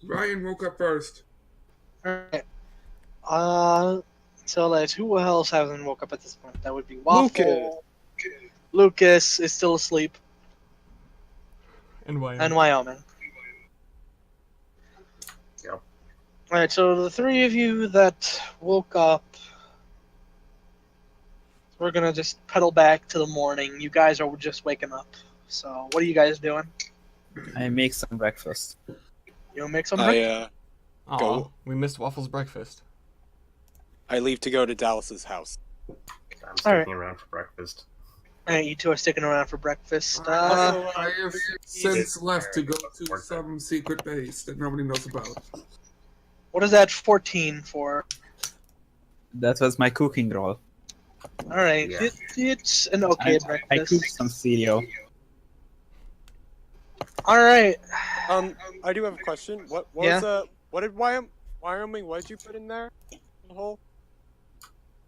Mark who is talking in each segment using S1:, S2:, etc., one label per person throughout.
S1: Ryan woke up first.
S2: Alright. So let's. Who else hasn't woke up at this point? That would be
S3: Lucas.
S2: Waffle. Lucas is still asleep.
S4: And
S2: And
S4: Wyoming.
S2: Wyoming.
S5: Yep.
S2: Alright, so the three of you that woke up, we're gonna just pedal back to the morning. You guys are just waking up. So, what are you guys doing?
S6: I make some breakfast.
S2: You make some breakfast?
S3: I
S4: Aw,
S3: Go.
S4: we missed Waffle's breakfast.
S3: leave to go to Dallas's house.
S5: I'm sticking around for breakfast.
S2: Alright, you two are sticking around for breakfast.
S1: I have since left to go to some secret base that nobody knows about.
S2: What is that 14 for?
S6: That was my cooking roll.
S2: Alright,
S5: Yeah.
S2: it's an okay
S6: I
S2: breakfast.
S6: cooked some cereal.
S2: Alright.
S3: I do have a question. What
S2: Yeah?
S3: was what did Wyoming? What did you put in there? The hole?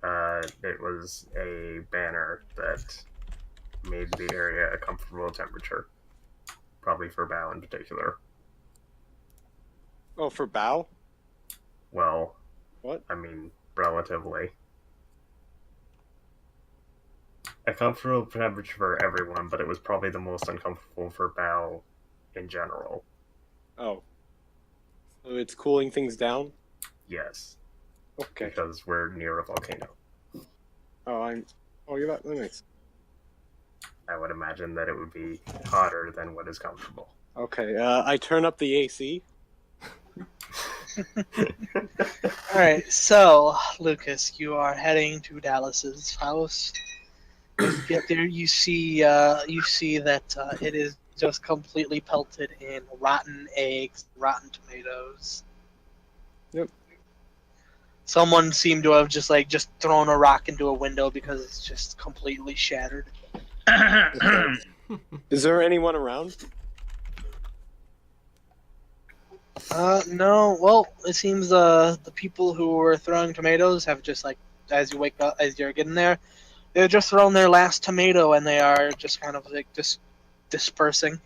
S5: It was a banner that made the area a comfortable temperature. Probably for Bao in particular.
S3: Oh, for Bao?
S5: Well,
S3: What?
S5: I mean, relatively. A comfortable temperature for everyone, but it was probably the most uncomfortable for Bao in general.
S3: Oh. So it's cooling things down?
S5: Yes,
S3: Okay.
S5: because we're near a volcano.
S3: Oh, you're that makes.
S5: I would imagine that it would be hotter than what is comfortable.
S3: Okay, I turn up the AC.
S2: Alright, so, Lucas, you are heading to Dallas's house. When you get there, you see that it is just completely pelted in rotten eggs, rotten tomatoes.
S3: Yep.
S2: Someone seemed to have just thrown a rock into a window because it's just completely shattered.
S3: Is there anyone around?
S2: No. Well, it seems the people who were throwing tomatoes have just as you wake up, as you're getting there, they've just thrown their last tomato and they are just kind of just dispersing.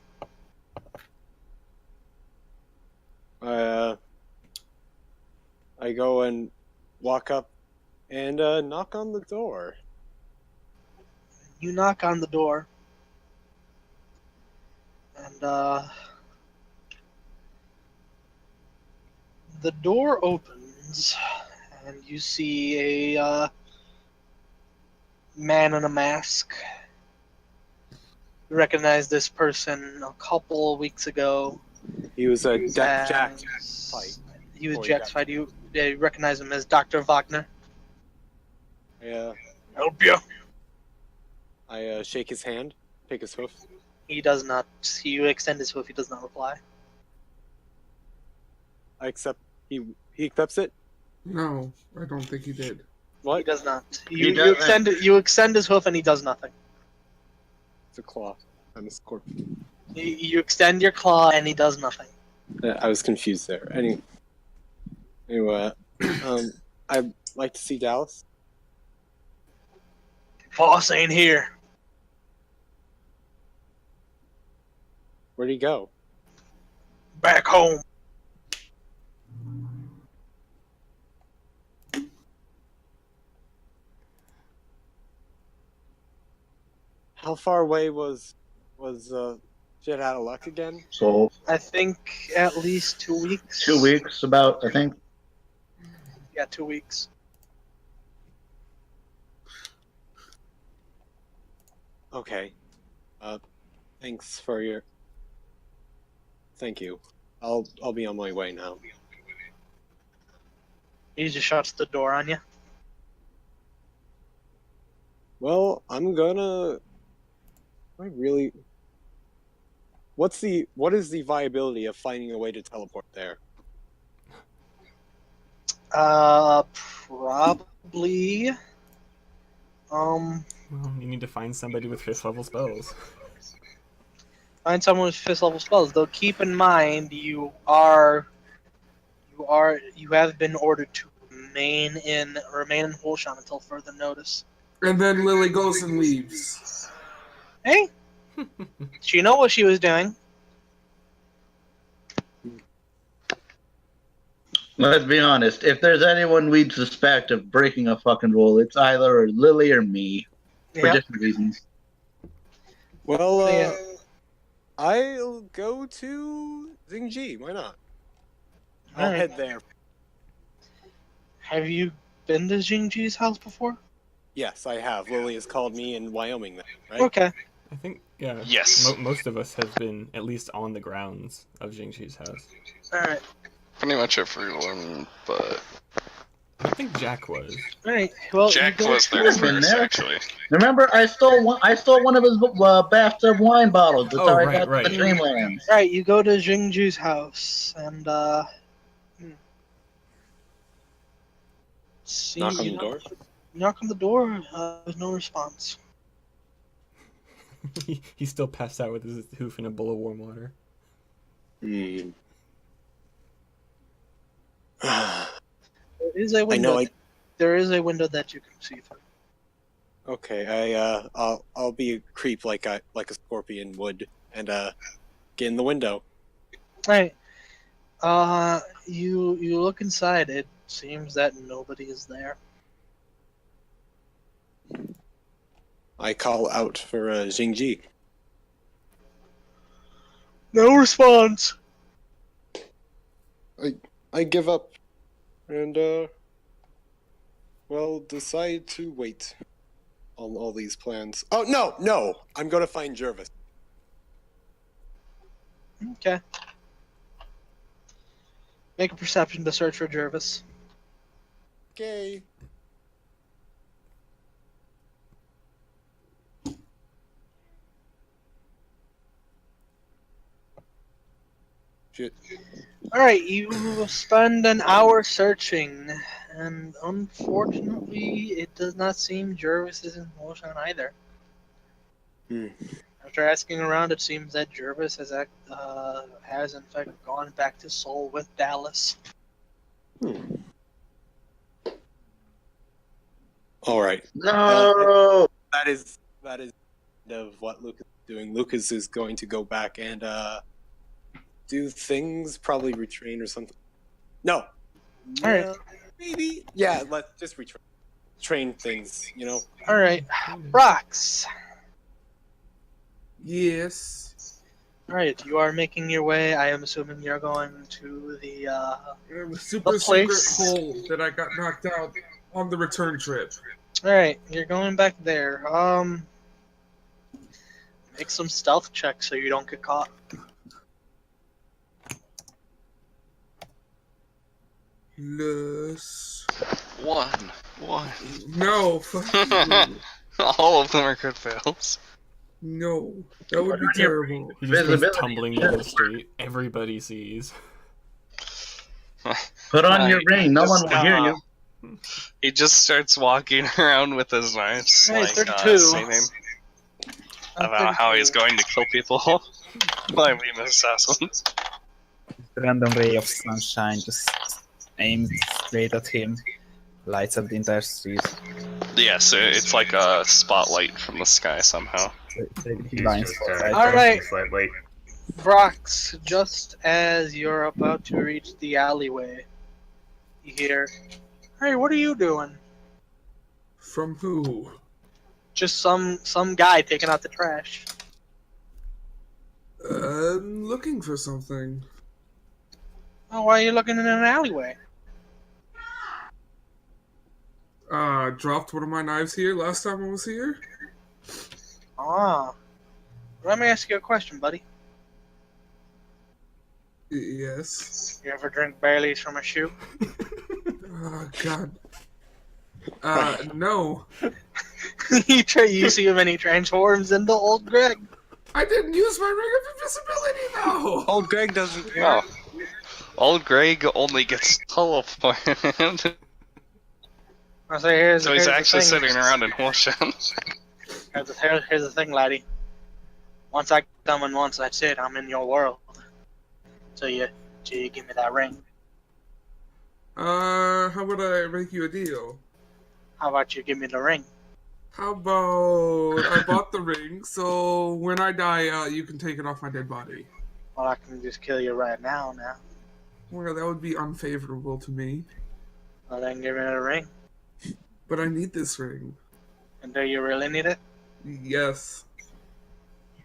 S3: I go and walk up and knock on the door.
S2: You knock on the door, and the door opens, and you see a man in a mask. You recognize this person a couple weeks ago.
S3: He was a Jack
S2: as-
S3: fight.
S2: He was
S3: Before he
S2: Jack's
S3: got-
S2: fight. You recognize him as Dr. Wagner.
S3: Yeah.
S2: Help you.
S3: I shake his hand, take his hoof.
S2: He does not. You extend his hoof. He does not reply.
S3: I accept. He accepts it.
S1: No, I don't think he did.
S2: He
S3: What?
S2: does not.
S5: He
S2: You
S5: doesn't.
S2: you extend his hoof, and he does nothing.
S3: It's a claw. I'm a scorpion.
S2: You extend your claw, and he does nothing.
S3: I was confused there. Anyway, I'd like to see Dallas.
S2: Boss ain't here.
S3: Where'd he go?
S2: Back home.
S3: How far away was Jet out of luck again?
S7: So
S2: I think at least 2 weeks.
S7: 2 weeks, about, I think.
S2: Yeah, 2 weeks.
S3: Okay. Thanks for your. Thank you. I'll be on my way now.
S2: He just shuts the door on you.
S3: Well, I'm gonna. I really. What is the viability of finding a way to teleport there?
S2: Probably.
S4: Well, you need to find somebody with 5th level spells.
S2: Find someone with 5th level spells. Though keep in mind you have been ordered to remain in Huoshan until further notice.
S1: And then Lily goes and leaves.
S2: Hey, she know what she was doing.
S7: Let's be honest. If there's anyone we'd suspect of breaking a fucking rule, it's either Lily or me. For
S2: Yeah.
S7: different reasons.
S3: Well,
S2: Yeah.
S3: I'll go to Xingji. Why not? I'll
S2: Alright.
S3: head there.
S2: Have you been to Jingji's house before?
S3: Yes, I have. Lily has called me in Wyoming, then, right?
S2: Okay.
S4: I think, yeah.
S8: Yes.
S4: Most of us have been at least on the grounds of Jingxi's house.
S2: Alright.
S8: Pretty much everyone, but
S4: I think Jack was.
S2: Alright. Well,
S8: Jack
S2: you go
S8: was there
S7: Been
S8: first,
S7: there?
S8: actually.
S7: Remember, I stole one of his bathtub wine bottles. That's
S4: Oh,
S7: how I
S4: right,
S7: got to
S4: right.
S7: the Dreamlands.
S2: Alright, you go to Jingju's house and see,
S3: Knock on
S2: you
S3: the
S2: know-
S3: door.
S2: Knock on the door. There's no response.
S4: He's still passed out with his hoof in a bowl of warm water.
S3: Hmm.
S2: There is a window. There is a window that you can see through.
S3: Okay, I'll be a creep like a scorpion would, and get in the window.
S2: Alright. You look inside. It seems that nobody is there.
S3: I call out for Xingji.
S2: No response.
S3: I give up, and well, decide to wait on all these plans. Oh no! I'm gonna find Jervis.
S2: Okay. Make a perception to search for Jervis.
S3: Okay. Shit.
S2: Alright, you spend an hour searching, and unfortunately, it does not seem Jervis is in Huoshan either.
S3: Hmm.
S2: After asking around, it seems that Jervis has in fact gone back to Seoul with Dallas.
S3: All right.
S7: No!
S3: That is of what Lucas is doing. Lucas is going to go back and do things, probably retrain or something. No.
S2: Alright.
S3: Maybe. Yeah, let's just retrain. Train things, you know.
S2: Alright, Rox.
S1: Yes.
S2: Alright, you are making your way. I am assuming you're going to the
S1: Super
S2: The
S1: secret
S2: place.
S1: hole that I got knocked out on the return trip.
S2: Alright, you're going back there. Make some stealth checks so you don't get caught.
S1: Plus...
S8: One.
S1: No, fuck you.
S8: All of them are crit fails.
S1: No, that would be terrible.
S4: He just goes
S7: Visibility.
S4: tumbling down the street. Everybody sees.
S7: Put on
S8: Right,
S7: your ring. No
S8: just,
S7: one will hear you.
S8: He just starts walking around with his knives,
S2: Hey,
S8: like
S2: 32.
S8: singing about how he's going to kill people by being an assassin.
S6: Random ray of sunshine just aims straight at him, lights up the entire street.
S8: Yes, it's like a spotlight from the sky somehow.
S6: He
S5: He's
S6: blinds
S5: just,
S6: for
S2: All right.
S5: slightly.
S2: Brox, just as you're about to reach the alleyway, you hear, "Hey, what are you doing?"
S1: From who?
S2: Just some guy taking out the trash.
S1: I'm looking for something.
S2: Oh, why are you looking in an alleyway?
S1: Dropped one of my knives here last time I was here.
S2: Ah. Let me ask you a question, buddy.
S1: Yes.
S2: You ever drink Baileys from a shoe?
S1: Oh, God. No.
S2: You see him and he transforms into old Greg.
S1: I didn't use my ring of invisibility, though!
S3: Old Greg doesn't care.
S8: Oh. Old Greg only gets teleported.
S2: I say, here's
S8: So he's
S2: the
S8: actually
S2: thing.
S8: sitting around in Huoshan.
S2: Here's the thing, laddie. Once I come in once, that's it. I'm in your world. So you give me that ring.
S1: How about I make you a deal?
S2: How about you give me the ring?
S1: How about I bought the ring, so when I die, you can take it off my dead body.
S2: Well, I can just kill you right now.
S1: Well, that would be unfavorable to me.
S2: Well, then give me a ring.
S1: But I need this ring.
S2: And do you really need it?
S1: Yes.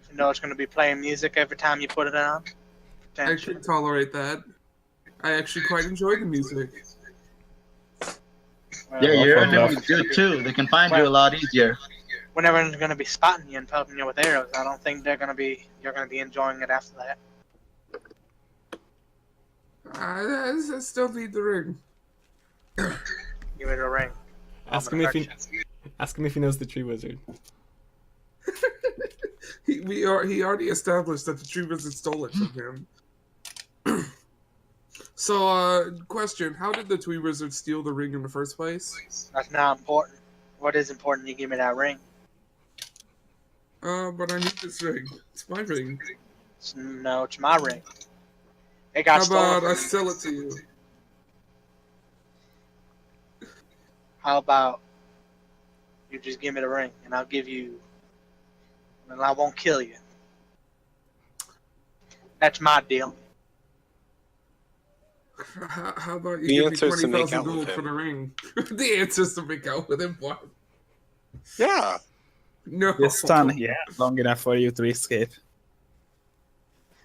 S2: You know it's going to be playing music every time you put it on?
S1: I can tolerate that. I actually quite enjoy the music.
S7: Yeah, your enemies do too. They can find you a lot easier.
S2: When everyone's going to be spotting you and pelting you with arrows, I don't think you're going to be enjoying it after that.
S1: I still need the ring.
S2: Give me the ring.
S4: Ask him if he knows the tree wizard.
S1: He already established that the tree wizard stole it from him. So, question: how did the tree wizard steal the ring in the first place?
S2: That's not important. What is important? You give me that ring.
S1: But I need this ring. It's my ring.
S2: No, it's my ring. It got
S1: How
S2: stolen.
S1: about I sell it to you?
S2: How about you just give me the ring and I'll give you, and I won't kill you. That's my deal.
S1: How about
S3: The
S1: you give
S3: answer
S1: me
S3: is to make
S1: 20,000
S3: out with
S1: gold
S3: him.
S1: for the ring? The answer is to make out with him. What?
S3: Yeah.
S1: No.
S6: You're stunned here long enough for you to escape.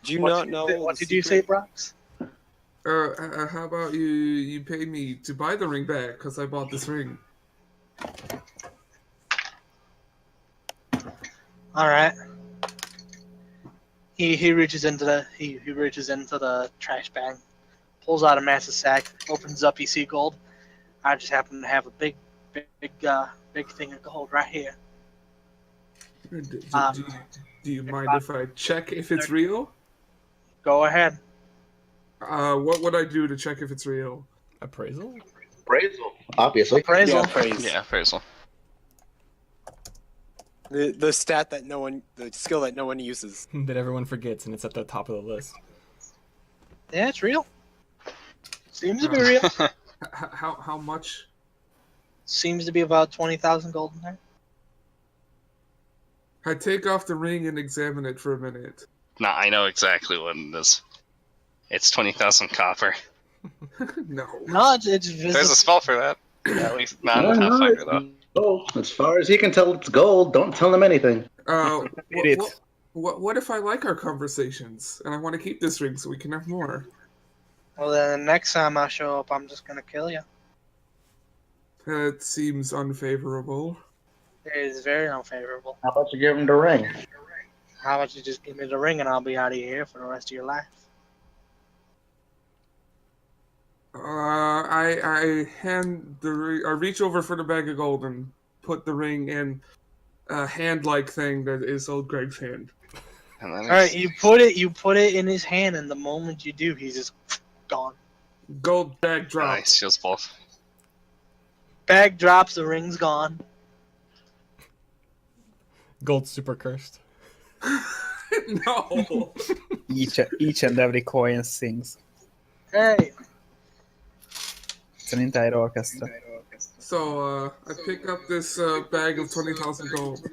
S3: Do you not know?
S2: What
S3: the
S2: did you say,
S3: secret?
S2: Brox?
S1: How about you pay me to buy the ring back because I bought this ring?
S2: All right. He reaches into the trash bag, pulls out a massive sack, opens up. You see gold. I just happen to have a big thing of gold right here.
S1: Do you mind if I check if it's real?
S2: Go ahead.
S1: What would I do to check if it's real?
S4: Appraisal?
S7: Appraisal, obviously.
S2: Appraisal.
S3: Yeah, praise.
S8: Yeah, appraisal.
S3: The stat that the skill that no one uses.
S4: That everyone forgets, and it's at the top of the list.
S2: Yeah, it's real. Seems to be real.
S1: How much?
S2: Seems to be about 20,000 gold in there.
S1: I take off the ring and examine it for a minute.
S8: Nah, I know exactly what it is. It's 20,000 copper.
S1: No.
S2: No, it's visible.
S8: There's a spell for that. At least not in Pathfinder, though.
S7: Oh, as far as he can tell, it's gold. Don't tell him anything.
S1: What if I like our conversations and I want to keep this ring so we can have more?
S2: Well, then next time I show up, I'm just gonna kill you.
S1: That seems unfavorable.
S2: It is very unfavorable.
S7: How about you give him the ring?
S2: How about you just give me the ring and I'll be out of here for the rest of your life?
S1: I reach over for the bag of gold and put the ring in a hand-like thing that is old Greg's hand.
S8: And then
S2: All right, you put it in his hand, and the moment you do, he's just gone.
S1: Gold bag
S8: he
S1: drops.
S8: steals both.
S2: Bag drops, the ring's gone.
S4: Gold super cursed.
S1: No.
S6: Each and every coin sings.
S2: Hey,
S6: It's an entire orchestra.
S1: So I pick up this bag of 20,000 gold.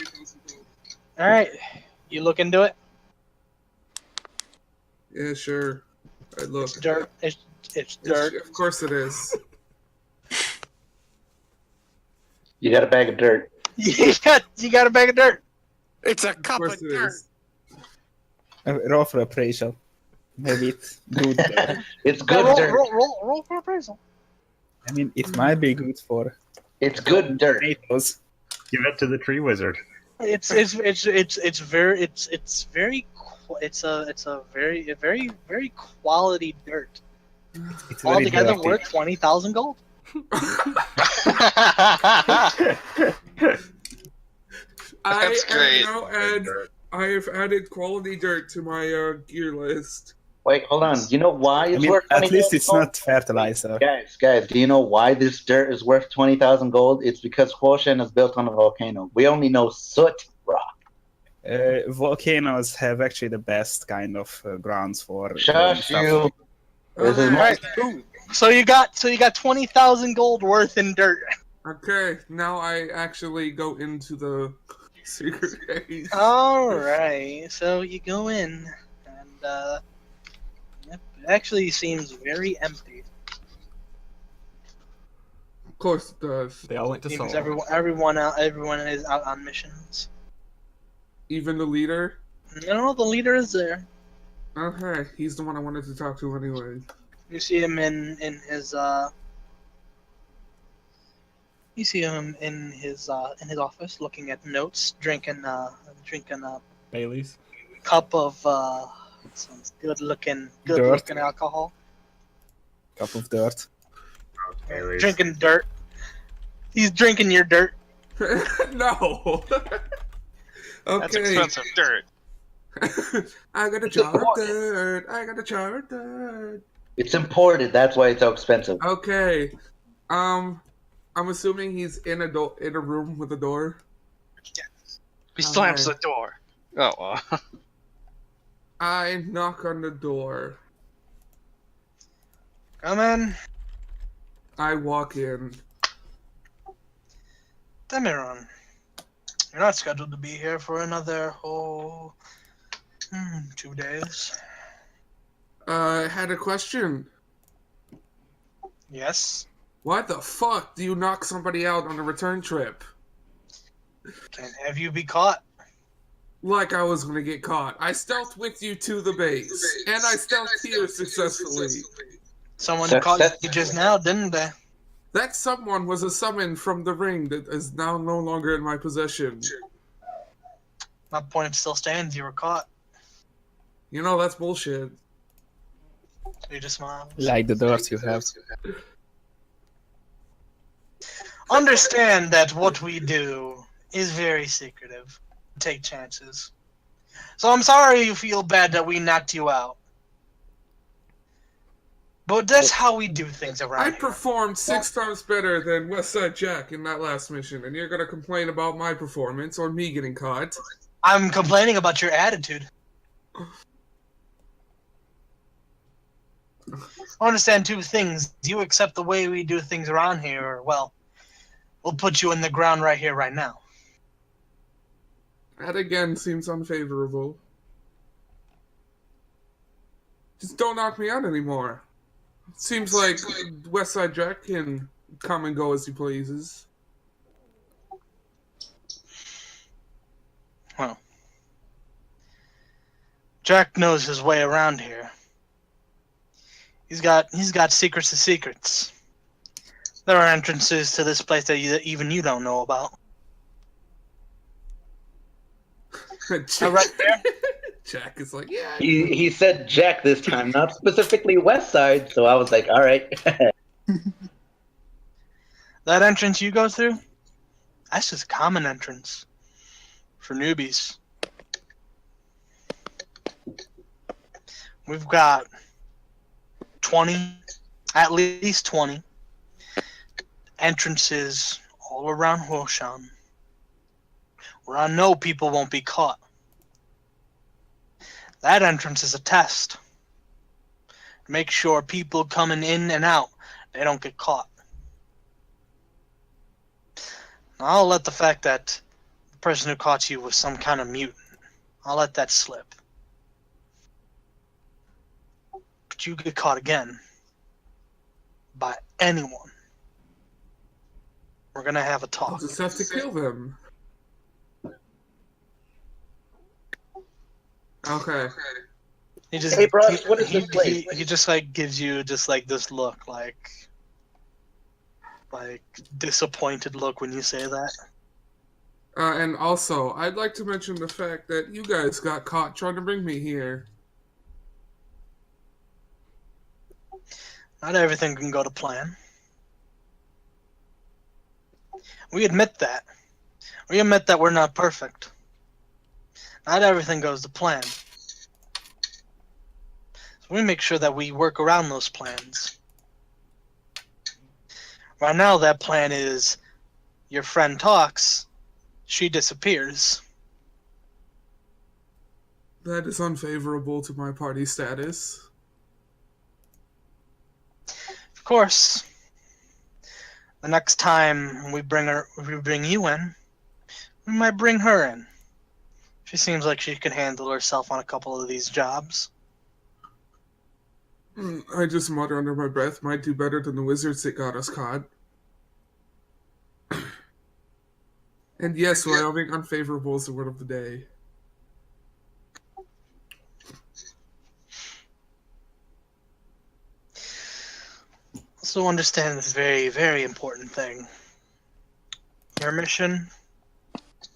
S2: all right, you look into it.
S1: Yeah, sure. I look.
S2: It's dirt. It's dirt.
S1: Of course it is.
S7: You got a bag of dirt.
S2: you got a bag of dirt.
S3: It's a
S1: Of
S3: cup of
S1: course it
S3: dirt.
S1: is.
S6: Roll for appraisal. Maybe it's good.
S7: It's good
S2: roll,
S7: dirt.
S2: roll for appraisal.
S6: I mean, it might be good for
S7: It's good dirt.
S6: tomatoes.
S9: Give it to the tree wizard.
S2: It's very quality dirt.
S6: It's very
S2: Altogether
S6: dirty.
S2: worth 20,000 gold.
S8: That's great.
S1: I have added quality dirt to my gear list.
S7: Wait, hold on. You know why
S6: I
S7: it's
S6: mean,
S7: worth
S6: at
S7: 20,000
S6: least it's
S7: gold?
S6: not fertilizer.
S7: Guys, do you know why this dirt is worth 20,000 gold? It's because Huoshan is built on a volcano. We only know soot rock.
S6: Volcanoes have actually the best kind of grounds for
S7: Shush
S6: stuff.
S7: you. This is
S2: Alright. So you got 20,000 gold worth in dirt.
S1: Okay, now I actually go into the secret base.
S2: All right, so you go in, and actually seems very empty.
S1: Of course it does.
S4: They all went to
S2: Seems
S4: Seoul.
S2: everyone is out on missions.
S1: Even the leader?
S2: No, the leader is there.
S1: Okay, he's the one I wanted to talk to anyway.
S2: You see him in his You see him in his office, looking at notes, drinking a
S4: Bailey's.
S2: cup of some good looking alcohol.
S6: Cup of dirt.
S5: Bailey's.
S2: Drinking dirt. He's drinking your dirt.
S1: No!
S8: That's
S1: Okay.
S8: expensive dirt.
S1: I got a jar of dirt. I got a jar of dirt.
S7: It's imported. That's why it's so expensive.
S1: Okay. I'm assuming he's in a room with a door.
S8: He slams
S1: Okay.
S8: the door. Oh, well.
S1: I knock on the door.
S2: Come in,
S1: I walk in.
S2: Demiron. You're not scheduled to be here for another 2 days.
S1: I had a question.
S2: Yes.
S1: Why the fuck do you knock somebody out on a return trip?
S2: Can't have you be caught.
S1: Like I was gonna get caught. I stealthed with you to the base, and I stealthed here successfully.
S2: Someone
S7: Success-
S2: caught you just now, didn't they?
S1: That someone was a summon from the ring that is now no longer in my possession.
S2: My point still stands. You were caught.
S1: You know, that's bullshit.
S2: You just smiled.
S6: Like the dirt you have.
S2: Understand that what we do is very secretive. Take chances. So I'm sorry you feel bad that we knocked you out. But that's how we do things around
S1: I
S2: here.
S1: performed 6 times better than Westside Jack in that last mission, and you're gonna complain about my performance or me getting caught.
S2: I'm complaining about your attitude. I understand 2 things. You accept the way we do things around here, or, well, we'll put you in the ground right here, right now.
S1: That again seems unfavorable. Just don't knock me out anymore. Seems like Westside Jack can come and go as he pleases.
S2: Well, Jack knows his way around here. He's got secrets to secrets. There are entrances to this place that even you don't know about. Right there.
S1: Jack is like, yeah.
S7: He said Jack this time, not specifically West Side. So I was like, all right.
S2: That entrance you go through, that's just a common entrance for newbies. We've got 20, at least 20 entrances all around Huoshan, where I know people won't be caught. That entrance is a test. Make sure people coming in and out, they don't get caught. I'll let the fact that the person who caught you was some kind of mutant, I'll let that slip. But you get caught again by anyone, we're gonna have a
S1: I'll
S2: talk.
S1: just have to kill them. Okay.
S2: He just,
S7: Hey, bro, what is this place?
S2: he just like gives you just like this look, like disappointed look when you say that.
S1: And also, I'd like to mention the fact that you guys got caught trying to bring me here.
S2: Not everything can go to plan. We admit that. We admit that we're not perfect. Not everything goes to plan. So we make sure that we work around those plans. Right now, that plan is your friend talks, she disappears.
S1: That is unfavorable to my party status.
S2: Of course, the next time we bring you in, we might bring her in. She seems like she can handle herself on a couple of these jobs.
S1: I just mutter under my breath, might do better than the wizards that got us caught. And yes, Wyoming unfavorable is the word of the day.
S2: So understand this very, very important thing. Your mission,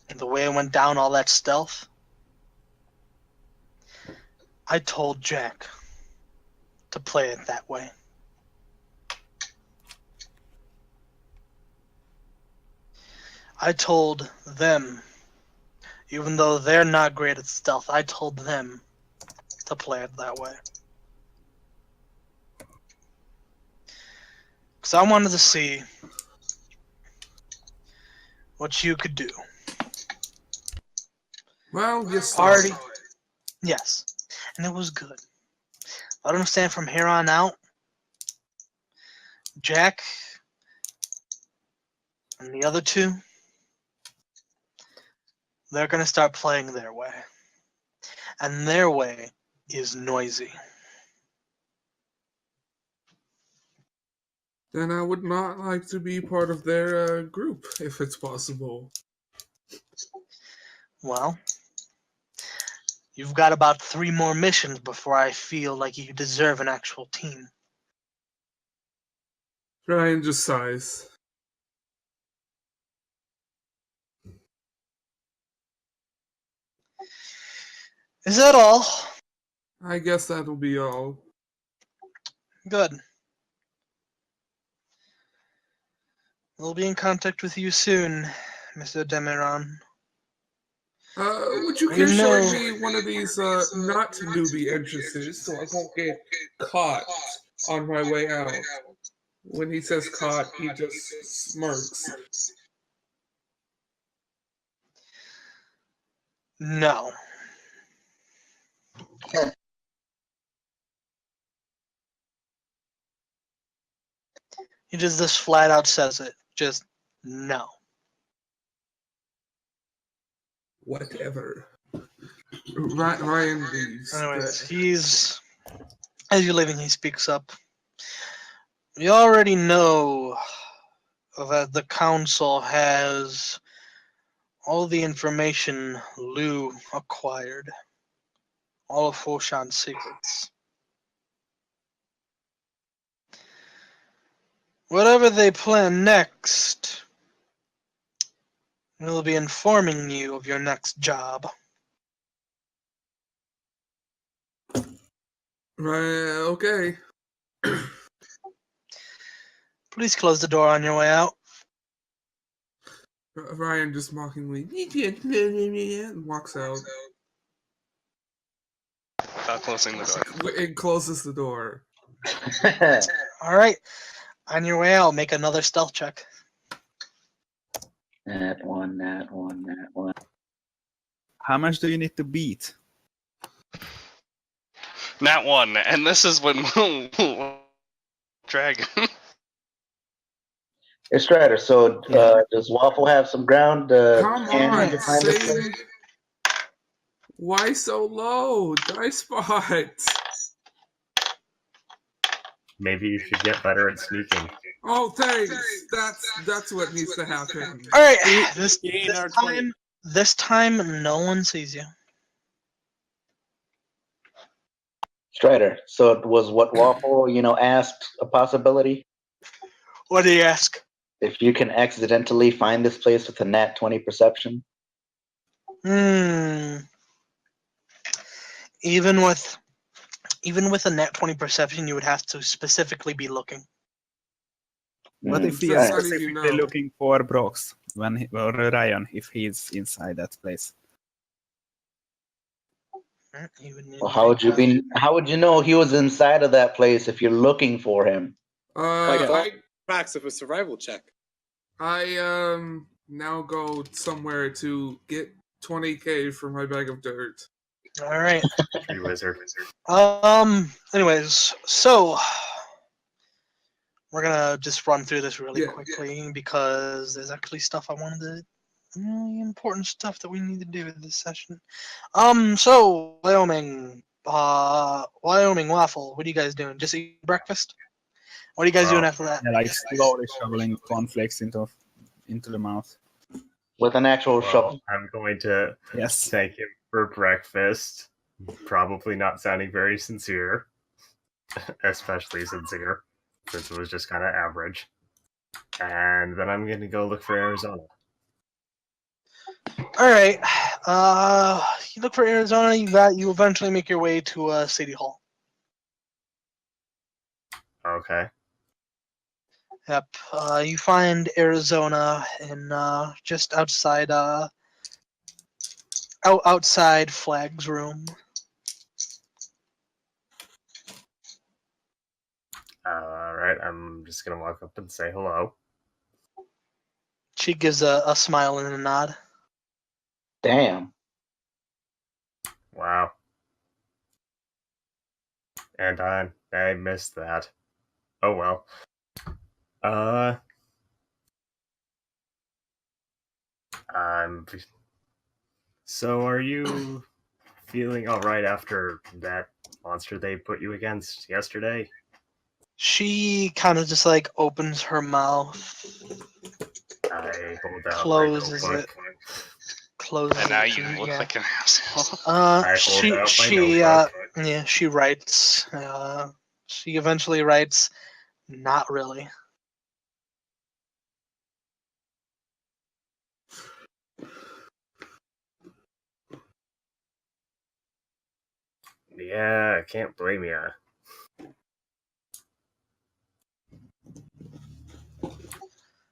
S2: and the way it went down, all that stealth, I told Jack to play it that way. I told them, even though they're not great at stealth, I told them to play it that way. Because I wanted to see what you could do.
S1: Well, yes,
S2: Party. Yes. And it was good. I understand from here on out, Jack and the other two, they're going to start playing their way. And their way is noisy.
S1: Then I would not like to be part of their group, if it's possible.
S2: Well, you've got about 3 more missions before I feel like you deserve an actual team.
S1: Ryan just sighs.
S2: Is that all?
S1: I guess that'll be all.
S2: Good. We'll be in contact with you soon, Mr. Demiron.
S1: Would you care showing me one of these not newbie entrances so I won't get caught on my way out? When he says caught, he just smirks.
S2: No. He just this flat out says it. Just no.
S1: Whatever. Ryan leaves.
S2: Anyways, as you're leaving, he speaks up. You already know that the council has all the information Lou acquired. All of Huoshan's secrets. Whatever they plan next, we'll be informing you of your next job.
S1: Right, okay.
S2: Please close the door on your way out.
S1: Ryan just mockingly walks out.
S8: Without closing the door.
S1: It closes the door.
S2: Alright. On your way out, make another stealth check.
S7: That one.
S6: How much do you need to beat?
S8: Nat 1, and this is when Dragon.
S7: It's Strider, so does Waffle have some ground?
S1: Come
S7: can
S1: on,
S7: to find this
S1: same.
S7: place?
S1: Why so low? Dice spot.
S9: Maybe you should get better at sneaking.
S1: Oh, thanks. That's what needs to happen.
S2: All right, this time, no one sees you.
S7: Strider, so was what Waffle, asked a possibility?
S2: What do you ask?
S7: If you can accidentally find this place with a nat 20 perception?
S2: Even with a nat 20 perception, you would have to specifically be looking.
S6: What if he is specifically looking for Brox or Ryan if he's inside that place?
S7: Well, how would you know he was inside of that place if you're looking for him?
S3: Max of a survival check.
S1: I now go somewhere to get 20k for my bag of dirt.
S2: All right.
S9: Tree wizard.
S2: Anyways, so we're gonna just run through this really quickly because there's actually stuff I wanted to, really important stuff that we need to do in this session. So Wyoming, Wyoming waffle. What are you guys doing? Just eating breakfast? What are you guys doing after that?
S6: Yeah, like slowly shoveling cornflakes into the mouth.
S7: With an actual
S5: Well,
S7: shovel.
S5: I'm going to
S6: Yes.
S5: thank him for breakfast. Probably not sounding very sincere, especially sincere, since it was just kind of average. And then I'm going to go look for Arizona.
S2: All right. You look for Arizona. You eventually make your way to City Hall.
S5: Okay.
S2: Yep. You find Arizona in just outside outside Flag's room.
S5: Alright, I'm just going to walk up and say hello.
S2: She gives a smile and a nod.
S7: Damn.
S5: Wow. And I missed that. Oh well. I'm. So are you feeling alright after that monster they put you against yesterday?
S2: She kind of just like opens her mouth,
S5: I hold out
S2: closes
S5: my
S2: it,
S5: notebook.
S2: closes
S8: And now
S2: it.
S8: you look like an asshole.
S5: I hold out my notebook.
S2: Yeah, she writes. She eventually writes, "Not really."
S5: Yeah, I can't blame ya.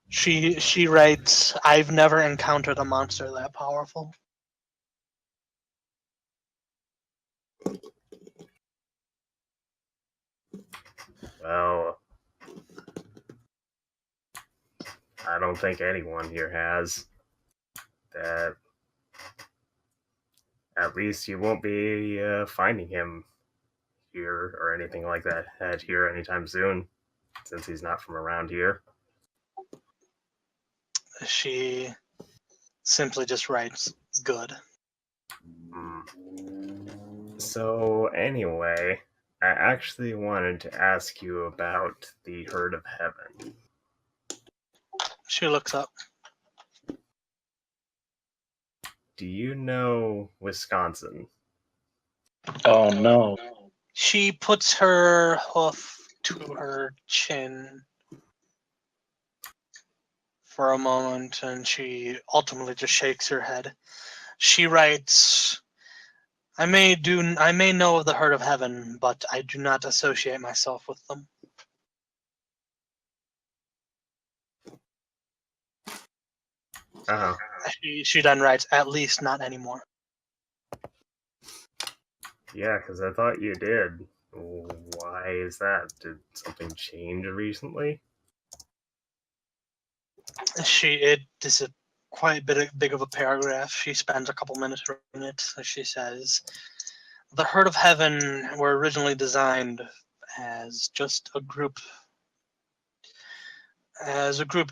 S2: She writes, "I've never encountered a monster that powerful."
S5: Well, I don't think anyone here has. That. At least you won't be finding him here or anything like that here anytime soon, since he's not from around here.
S2: She simply just writes, "Good."
S5: So anyway, I actually wanted to ask you about the Herd of Heaven.
S2: She looks up.
S5: Do you know Wisconsin?
S7: Oh no.
S2: She puts her hoof to her chin for a moment, and she ultimately just shakes her head. She writes, I may know of the Herd of Heaven, but I do not associate myself with them."
S5: Oh.
S2: She then writes, "At least not anymore."
S5: Yeah, because I thought you did. Why is that? Did something change recently?
S2: This is quite big of a paragraph. She spends a couple minutes writing it. She says, "The Herd of Heaven were originally designed as just a group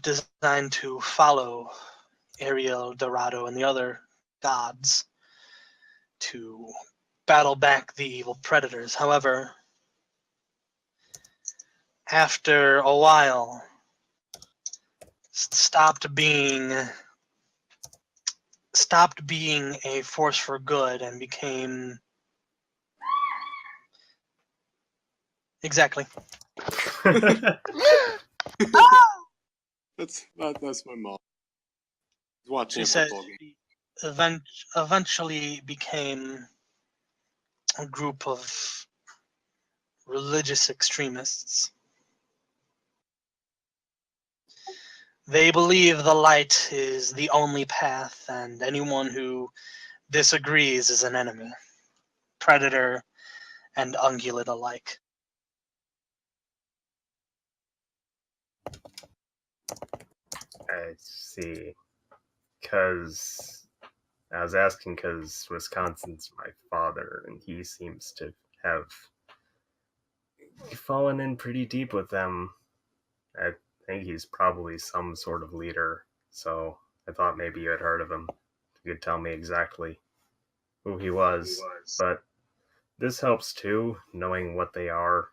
S2: designed to follow Ariel, Dorado, and the other gods to battle back the evil predators. However, after a while, stopped being a force for good and became exactly."
S3: That's my mom. Watching
S2: She
S3: a
S2: said
S3: football game.
S2: eventually became a group of religious extremists. They believe the light is the only path, and anyone who disagrees is an enemy, predator and ungulate alike.
S5: I see. Because I was asking because Wisconsin's my father, and he seems to have fallen in pretty deep with them. I think he's probably some sort of leader, so I thought maybe you had heard of him. You could tell me exactly who he was, but this helps too, knowing what they are,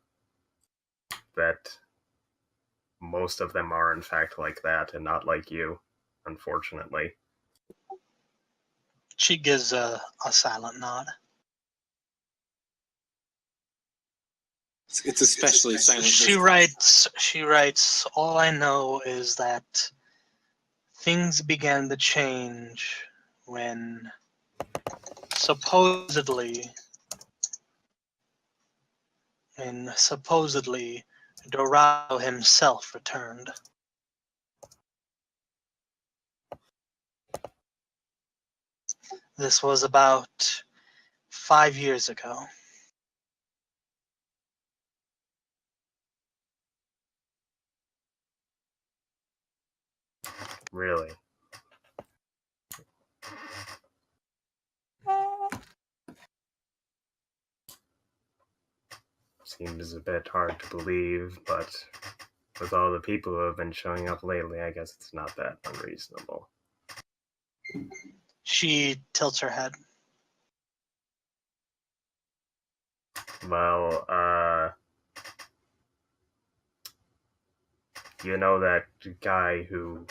S5: that most of them are in fact like that and not like you, unfortunately.
S2: She gives a silent nod.
S3: It's especially silent.
S2: She writes, all I know is that things began to change when supposedly Dorado himself returned. This was about 5 years ago.
S5: Really. Seems a bit hard to believe, but with all the people who have been showing up lately, I guess it's not that unreasonable.
S2: She tilts her head.
S5: Well, you know that guy who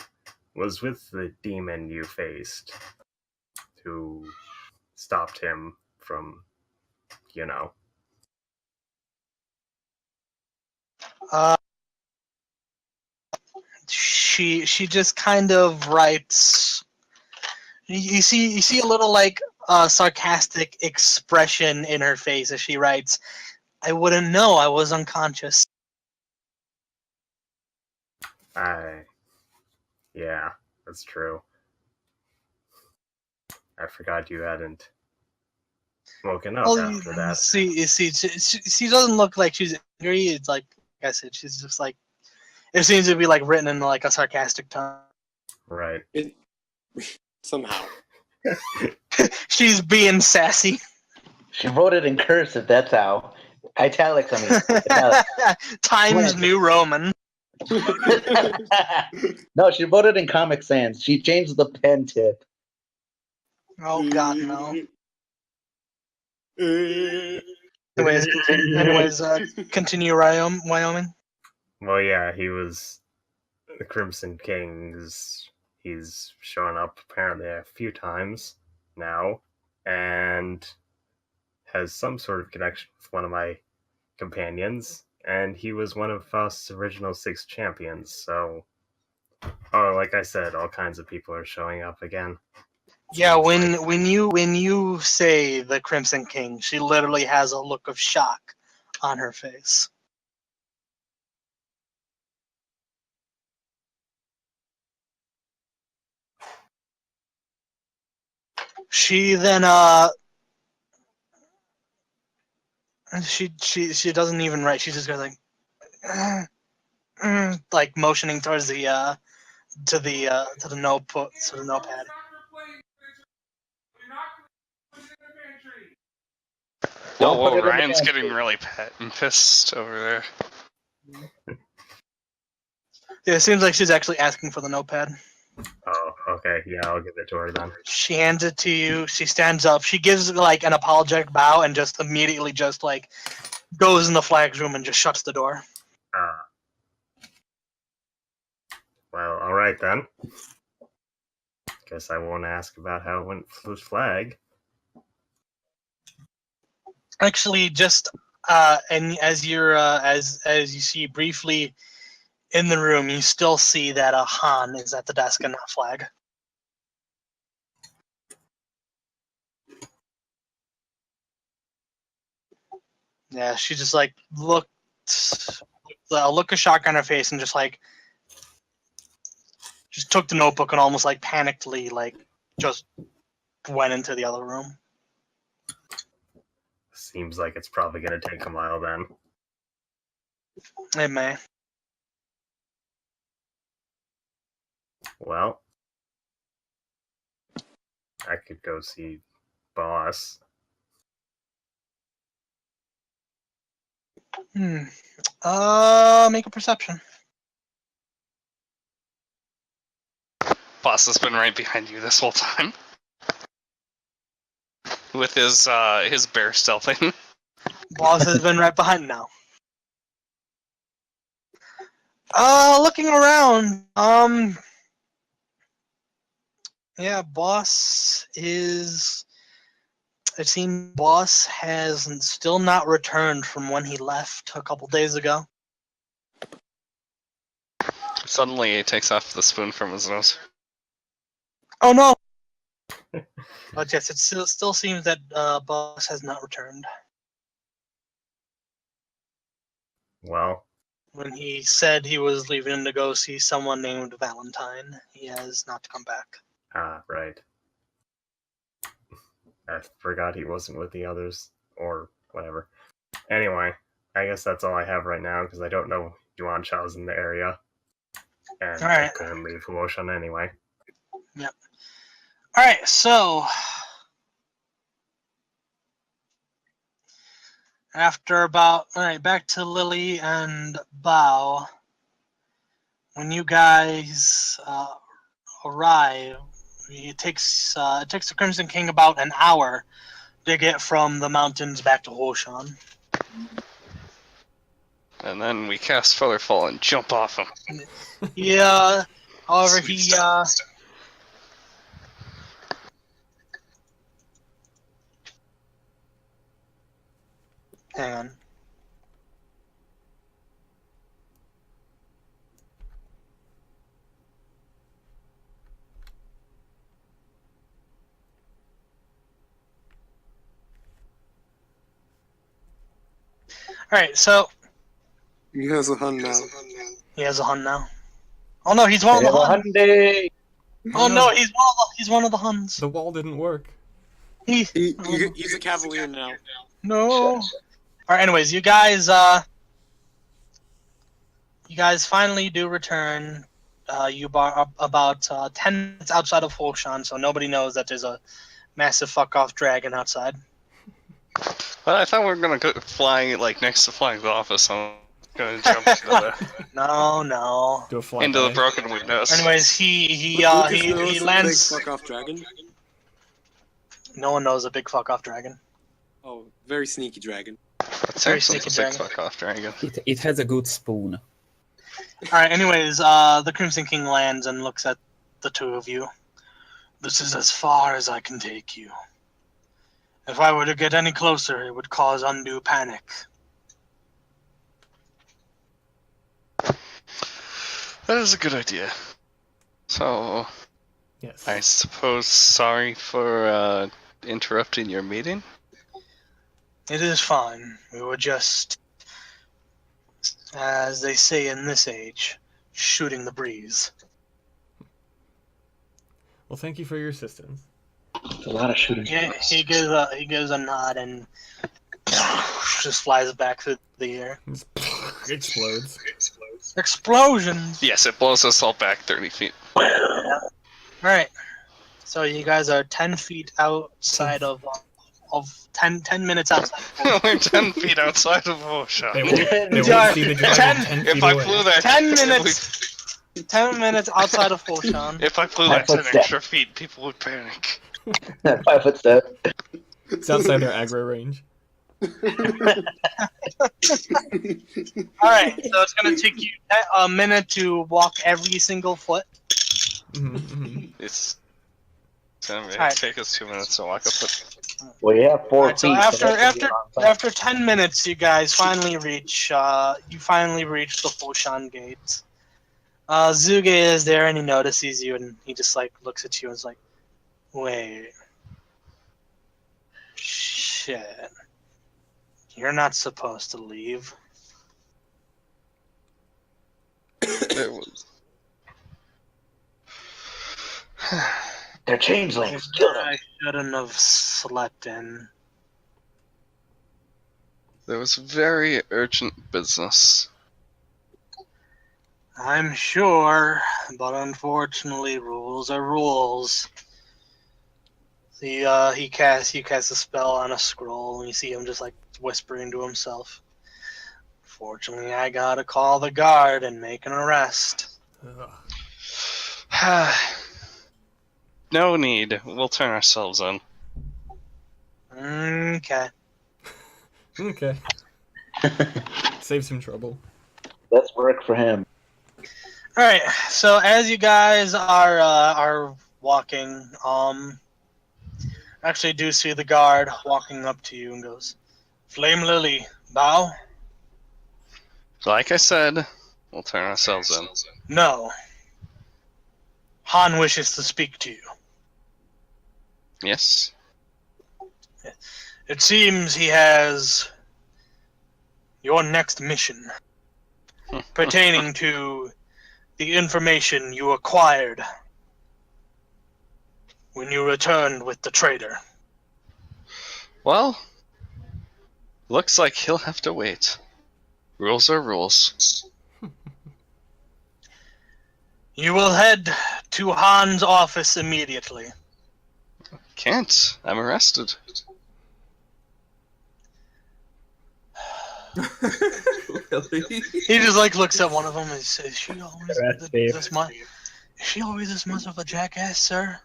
S5: was with the demon you faced, who stopped him from, you know.
S2: She just kind of writes. You see a little like sarcastic expression in her face as she writes, "I wouldn't know. I was unconscious."
S5: Yeah, that's true. I forgot you hadn't woken up after that.
S2: She doesn't look like she's angry. It's like I said, she's just like, it seems to be like written in like a sarcastic tone.
S5: Right.
S3: Somehow.
S2: She's being sassy.
S7: She wrote it in cursive, that's how. Italics, I mean. Italics.
S2: Times New Roman.
S7: No, she wrote it in Comic Sans. She changed the pen tip.
S2: Oh God, no. Anyways, continue Wyoming.
S5: Well, yeah, he was the Crimson King's. He's shown up apparently a few times now, and has some sort of connection with one of my companions, and he was one of Faust's original 6 champions, so... Oh, like I said, all kinds of people are showing up again.
S2: Yeah, when you say the Crimson King, she literally has a look of shock on her face. She then she doesn't even write. She just goes like motioning towards the to the notepad.
S8: Whoa, Ryan's getting really pissed over there.
S2: Yeah, it seems like she's actually asking for the notepad.
S5: Oh, okay. Yeah, I'll give it to her then.
S2: She hands it to you. She stands up. She gives like an apologetic bow and just immediately just like goes in the flag's room and just shuts the door.
S5: Well, alright then. Guess I won't ask about how it went with Flag.
S2: Actually, just and as you're as you see briefly in the room, you still see that Han is at the desk and not Flag. Yeah, she just like looked a look of shock on her face and just took the notebook and almost like panickedly like just went into the other room.
S5: Seems like it's probably gonna take a while then.
S2: It may.
S5: Well, I could go see Boss.
S2: Make a perception.
S8: Boss has been right behind you this whole time. With his bear stealthing.
S2: Boss has been right behind now. Looking around, yeah, boss is. It seems boss has still not returned from when he left a couple days ago.
S8: Suddenly, he takes off the spoon from his nose.
S2: Oh no! But yes, it still seems that boss has not returned.
S5: Well,
S2: When he said he was leaving to go see someone named Valentine, he has not come back.
S5: right. I forgot he wasn't with the others, or whatever. Anyway, I guess that's all I have right now, because I don't know Yuan Chao's in the area. And I
S2: Alright.
S5: couldn't leave Huoshan anyway.
S2: Yep. Alright, so after about back to Lily and Bao. When you guys arrive, it takes the Crimson King about an hour to get from the mountains back to Huoshan.
S8: And then we cast Featherfall and jump off him.
S2: Yeah. However,
S8: Sweet
S2: he
S8: stuff.
S2: hang on. Alright, so
S3: He has a Hun now.
S2: he has a Hun now. Oh no, he's one of the Huns.
S7: Hyundai.
S2: Oh no, he's one of the Huns.
S4: The wall didn't work.
S3: He's a Cavalier now.
S2: No. Alright, anyways, you guys finally do return. You are about 10 minutes outside of Huoshan, so nobody knows that there's a massive fuck-off dragon outside.
S8: But I thought we were gonna go fly like next to Flying's office. I'm gonna jump
S2: No.
S4: Do a fly
S8: into the
S4: by.
S8: broken windows.
S2: Anyways, he
S3: Lucas
S2: lands.
S3: Big fuck off dragon.
S2: No one knows a big fuck-off dragon.
S3: Oh, very sneaky dragon.
S8: That
S2: Very
S8: sounds like
S2: sneaky
S8: a big
S2: dragon.
S8: fuck off dragon.
S6: It has a good spoon.
S2: Alright, anyways, the Crimson King lands and looks at the two of you. This is as far as I can take you. If I were to get any closer, it would cause undue panic.
S8: That is a good idea. So,
S4: Yes.
S8: I suppose sorry for interrupting your meeting.
S2: It is fine. We were just, as they say in this age, shooting the breeze.
S4: Well, thank you for your assistance.
S7: It's a lot of shooting.
S2: Yeah, he gives a nod and just flies back through the air.
S4: Explodes.
S2: Explosions!
S8: Yes, it blows us all back 30 feet.
S2: Alright. So you guys are 10 feet outside of 10 minutes outside.
S8: We're 10 feet outside of Huoshan.
S4: They won't see the dragon 10 feet
S8: If I
S4: away.
S8: flew that
S2: 10 minutes! 10 minutes outside of Huoshan.
S8: If I flew that 10 extra feet, people would panic.
S7: 5 foot step.
S4: It's outside their aggro range.
S2: Alright, so it's gonna take you a minute to walk every single foot.
S8: It's gonna
S2: Alright.
S8: take us 2 minutes to walk up it.
S7: Well, yeah, 4
S2: Alright, so
S7: feet.
S2: after 10 minutes, you guys finally reach the Huoshan gate. Zuge is there and he notices you and he just like looks at you and is like, wait, shit, you're not supposed to leave.
S8: It was...
S7: They're changelings. Kill them.
S2: I shouldn't have slept in.
S8: There was very urgent business.
S2: I'm sure, but unfortunately, rules are rules. He casts a spell on a scroll, and you see him just like whispering to himself. Fortunately, I gotta call the guard and make an arrest.
S8: No need. We'll turn ourselves in.
S2: Okay.
S4: Okay. Saves him trouble.
S7: That's work for him.
S2: All right. So as you guys are walking, actually do see the guard walking up to you and goes, "Flame Lily, bow."
S8: Like I said, we'll turn ourselves in.
S2: No. Han wishes to speak to you.
S8: Yes.
S2: It seems he has your next mission pertaining to the information you acquired when you returned with the trader.
S8: Well, looks like he'll have to wait. Rules are rules.
S2: You will head to Han's office immediately.
S8: Can't. I'm arrested.
S1: Really?
S2: He just looks at one of them and says, "Is she always
S6: That's safe.
S2: is she always this much of a jackass, sir?"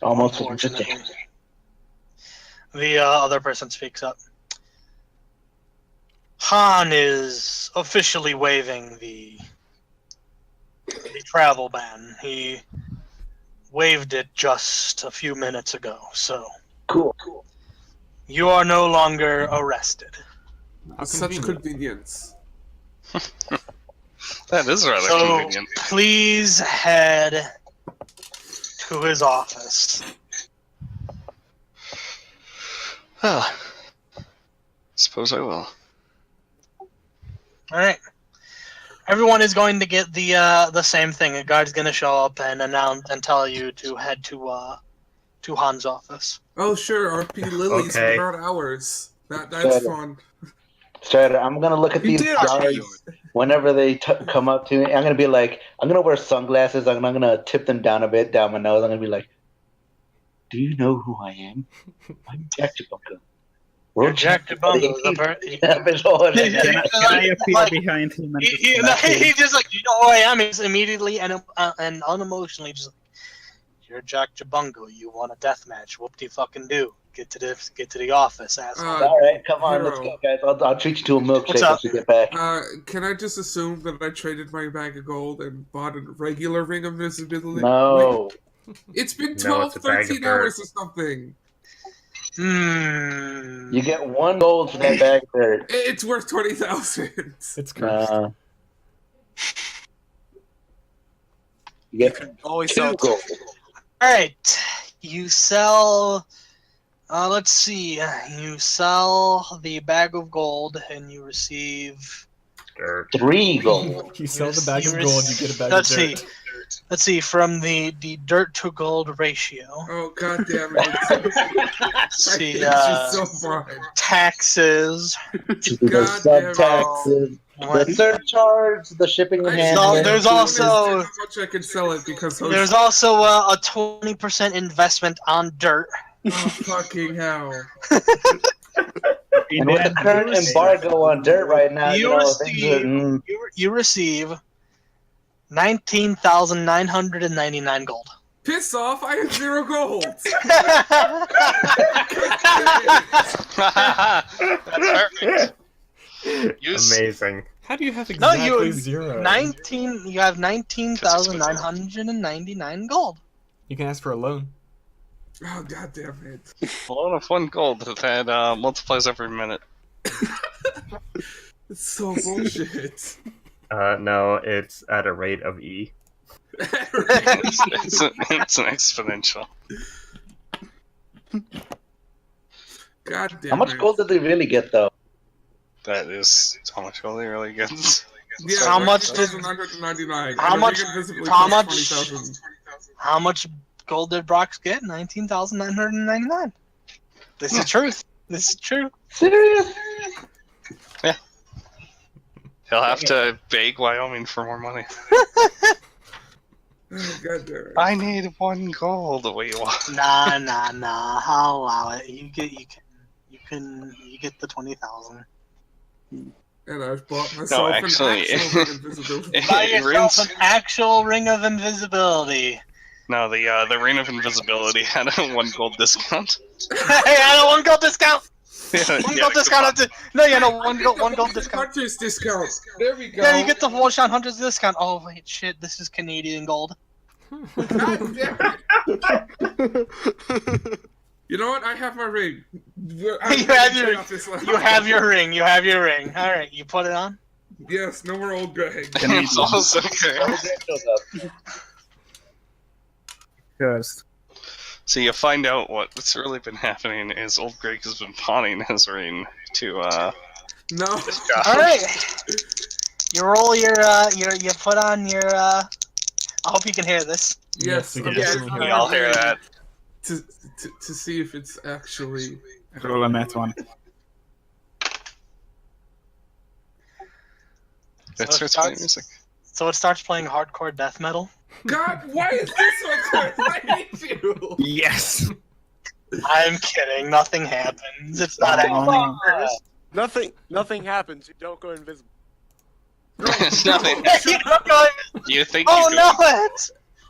S7: Almost.
S2: Unfortunately. The other person speaks up. Han is officially waiving the travel ban. He waived it just a few minutes ago, so
S7: Cool.
S2: you are no longer arrested.
S1: Such convenience.
S8: That is rather
S2: So
S8: convenient.
S2: please head to his office.
S8: Ah, suppose I will.
S2: All right. Everyone is going to get the same thing. A guard's going to show up and announce and tell you to head to Han's office.
S1: Oh sure, RP Lilies,
S5: Okay.
S1: what about ours? That's
S7: Got it.
S1: fun.
S7: Strider, I'm gonna look at
S6: You
S7: these
S6: did
S7: guards whenever they come up to me. I'm gonna be like, I'm gonna wear sunglasses. I'm gonna tip them down a bit, down my nose. I'm gonna be like, "Do you know who I am? I'm Jack Jabunga."
S2: You're Jack Jabunga.
S6: Can I appear behind him and just slap him?
S2: He just you know who I am. He's immediately and unemotionally just you're Jack Jabunga. You want a death match? Whoop-de-fucking-do. Get to the office, asshole.
S7: All right, come on, let's go, guys. I'll treat you to a milkshake once we get back.
S1: Can I just assume that I traded my bag of gold and bought a regular ring of invisibility?
S7: No.
S1: It's been
S5: No,
S1: 12,
S5: it's a bag of
S1: 13
S5: dirt.
S1: hours or something.
S7: You get 1 gold for that bag of dirt.
S1: It's worth 20,000.
S4: It's cursed.
S7: You get
S3: Always
S7: 2
S3: sell
S7: gold.
S2: All right, you sell. Let's see. You sell the bag of gold, and you receive.
S5: Dirt.
S7: 3 gold.
S4: You sell the bag of gold, you get a bag of
S2: Let's
S4: dirt.
S2: see. Let's see. From the dirt to gold ratio.
S1: Oh god damn it!
S2: Let's
S1: I
S2: see.
S1: hate you so much.
S2: Taxes.
S7: The
S1: God damn it.
S7: sub-taxes, the surcharge, the shipping and
S1: I
S7: handling.
S2: there's
S1: don't
S2: also-
S1: understand how much I can sell it because
S2: There's also a 20% investment on dirt.
S1: oh fucking hell!
S7: And with the current embargo on dirt right now,
S2: You
S7: things are,
S2: You receive 19,999 gold.
S1: Piss off! I have 0 gold.
S8: That's perfect.
S5: Amazing.
S4: How do you have
S2: No,
S4: exactly
S2: you
S4: 0?
S2: You have 19,999 gold.
S4: You can ask for a loan.
S1: Oh god damn it!
S8: A loan of 1 gold that multiplies every minute.
S1: It's so bullshit.
S5: No, it's at a rate of E.
S8: It's an exponential.
S1: God damn
S7: how much
S1: it.
S7: gold did they really get, though?
S8: That is how much gold he really gets.
S1: Yeah,
S2: How much did-
S1: 19,999.
S2: how
S1: and
S2: much-
S1: the ring invisibly
S2: how
S1: costs
S2: much-
S1: 20,000.
S2: How much gold did Brox get? 19,999. This is truth. This is true.
S7: Serious?
S8: He'll have to beg Wyoming for more money.
S1: Oh, god damn it.
S8: I need 1 gold. Wait, what?
S2: Nah. I'll allow it. You get the 20,000.
S1: And I've bought myself
S8: actually-
S1: an actual ring of invisibility.
S2: Buy
S8: It
S2: yourself
S8: rings-
S2: an actual ring of invisibility.
S8: No, the Ring of Invisibility had a 1 gold discount.
S2: Hey, I don't want gold discount. One gold discount. One gold discount.
S1: Hunter's discount. There we go.
S2: Yeah, you get the Huoshan Hunter's discount. Oh wait, shit, this is Canadian gold.
S1: God damn it. You know what? I have my ring.
S2: You have your ring. You have your ring. All right, you put it on.
S1: Yes, no more old Greg.
S8: It's also okay.
S6: First.
S8: So you find out what's really been happening is old Greg has been pawning his ring to
S1: No.
S8: this guy.
S2: All right. You roll you put on your I hope you can hear this.
S1: Yes,
S4: we can
S1: okay.
S4: definitely hear
S8: We all hear that.
S1: To see if it's actually.
S6: Roll a net one.
S8: It
S2: So it
S8: starts playing
S2: starts-
S8: music.
S2: So it starts playing hardcore death metal.
S1: God, why is this one so I hate you?
S6: Yes!
S2: I'm kidding. Nothing happens. It's not
S6: Oh.
S2: actually.
S3: Nothing happens. You don't go invisible.
S8: It's nothing.
S2: You don't go-
S8: You think
S2: Oh
S8: you
S2: no!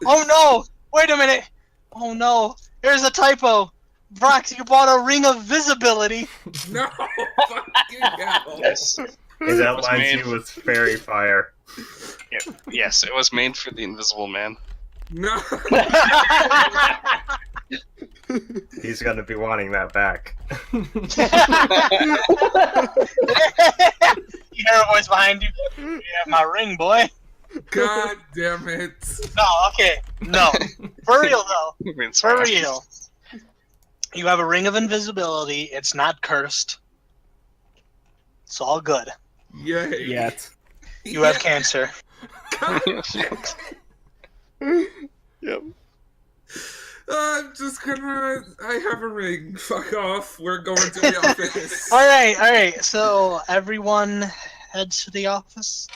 S2: Oh no! Wait a minute! Oh no! Here's a typo. Brox, you bought a ring of visibility.
S1: No, fucking hell.
S8: Yes.
S5: It outlines you with fairy fire.
S8: Yes, it was made for the Invisible Man.
S1: No.
S5: He's gonna be wanting that back.
S2: You hear a voice behind you. You have my ring, boy.
S1: God damn it.
S2: No, okay. No. For real, though.
S8: It's
S2: For
S8: fine.
S2: real. You have a ring of invisibility. It's not cursed. It's all good.
S1: Yay.
S6: Yet.
S2: You have cancer.
S1: God damn.
S3: Yep.
S1: I'm just gonna. I have a ring. Fuck off. We're going to the office.
S2: Alright. So, everyone heads to the office?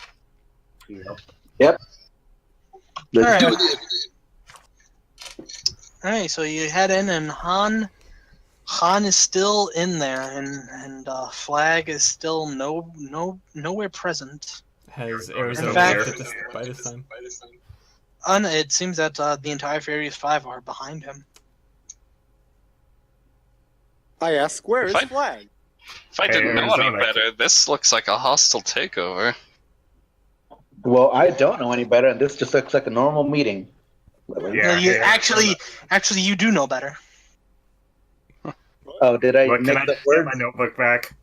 S7: Let's
S2: Alright.
S7: do it.
S2: Alright, so you head in, and Han is still in there, and Flag is still nowhere present.
S4: Has Arizona
S2: In fact-
S4: left by this time?
S2: It seems that the entire Furious 5 are behind him.
S3: I ask, where is
S8: Fine.
S3: Flag?
S8: If I didn't know any
S5: Arizona.
S8: better, this looks like a hostile takeover.
S7: Well, I don't know any better, and this just looks like a normal meeting.
S5: Yeah,
S2: you
S5: yeah.
S2: actually, you do know better.
S7: Oh, did I
S5: What, can
S7: make
S5: I
S7: the
S5: get
S7: word?
S5: my notebook back?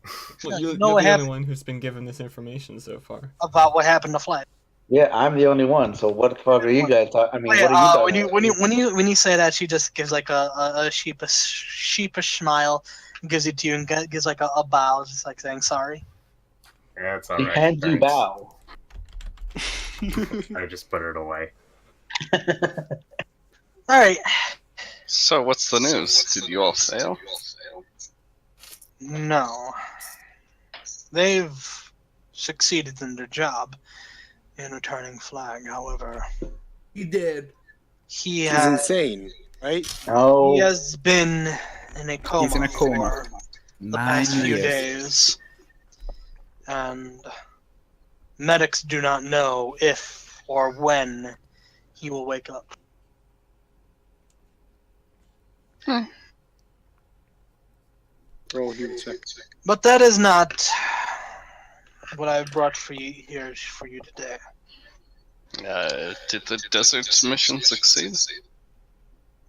S4: Well, you're
S2: No,
S4: the
S2: it
S4: only
S2: happened.
S4: one who's been given this information so far.
S2: About what happened to Flag.
S7: Yeah, I'm the only one. So what the fuck are you guys talking? I mean, what are you talking about?
S2: when you say that, she just gives like a sheepish smile, gives it to you, and gives like a bow, just like saying sorry.
S5: Yeah, it's
S7: He
S5: alright.
S7: hands you
S5: thanks.
S7: bow.
S5: I just put it away.
S2: All right.
S8: So what's the news? Did you all fail?
S2: No, they've succeeded in their job in returning Flag. However,
S1: He did.
S2: he
S3: He's insane, right?
S7: Oh,
S2: he has been in a coma.
S6: He's in a coma.
S2: For the
S6: 9
S2: past few
S6: years.
S2: days, and medics do not know if or when he will wake up.
S3: Roll human check.
S2: But that is not what I brought for you here for you today.
S8: Did the desert mission succeed?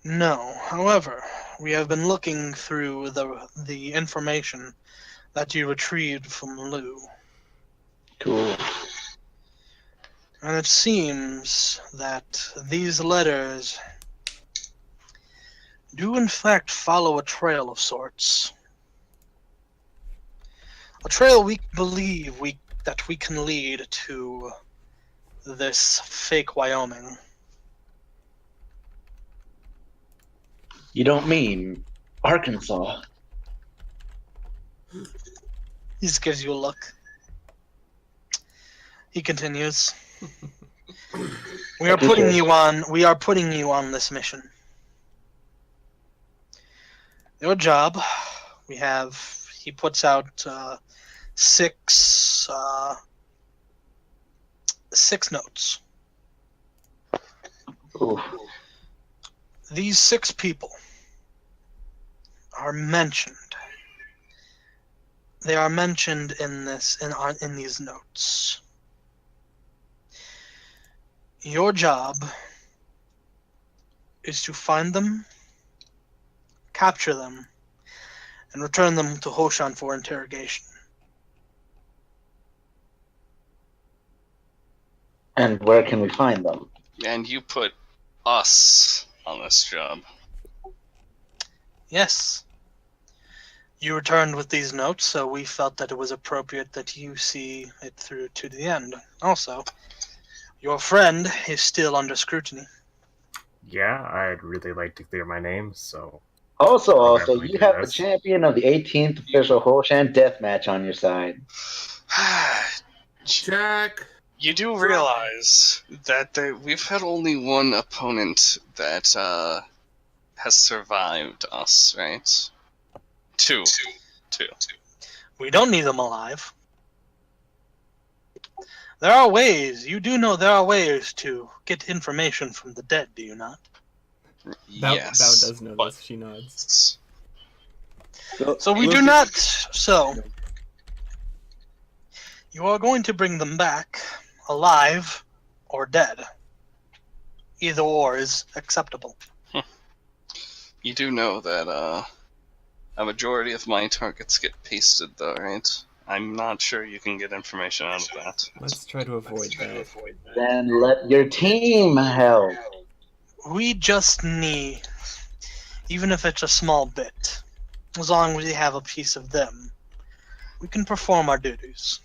S2: No. However, we have been looking through the information that you retrieved from Lou,
S7: cool.
S2: and it seems that these letters do in fact follow a trail of sorts. A trail we believe that we can lead to this fake Wyoming.
S7: You don't mean Arkansas?
S2: He just gives you a look. He continues. We are putting you on this mission. Your job, he puts out six notes.
S7: Ooh.
S2: These 6 people are mentioned They are mentioned in these notes. Your job is to find them, capture them, and return them to Huoshan for interrogation.
S7: And where can we find them?
S8: And you put us on this job.
S2: Yes. You returned with these notes, so we felt that it was appropriate that you see it through to the end. Also, your friend is still under scrutiny.
S5: Yeah, I'd really like to clear my name, so
S7: Also,
S5: definitely
S7: you
S5: do
S7: have the
S5: this.
S7: champion of the 18th official Huoshan deathmatch on your side.
S1: Jack.
S8: You do realize that we've had only one opponent that has survived us, right? Two.
S2: We don't need them alive. There are ways. You do know there are ways to get information from the dead, do you not?
S8: Yes.
S4: Bao does know this. She nods.
S2: So we do not. So you are going to bring them back alive or dead. Either or is acceptable.
S8: You do know that a majority of my targets get pasted, though, right? I'm not sure you can get information out of that.
S4: Let's try to avoid that.
S7: Then let your team help.
S2: We just need, even if it's a small bit, as long as we have a piece of them, we can perform our duties.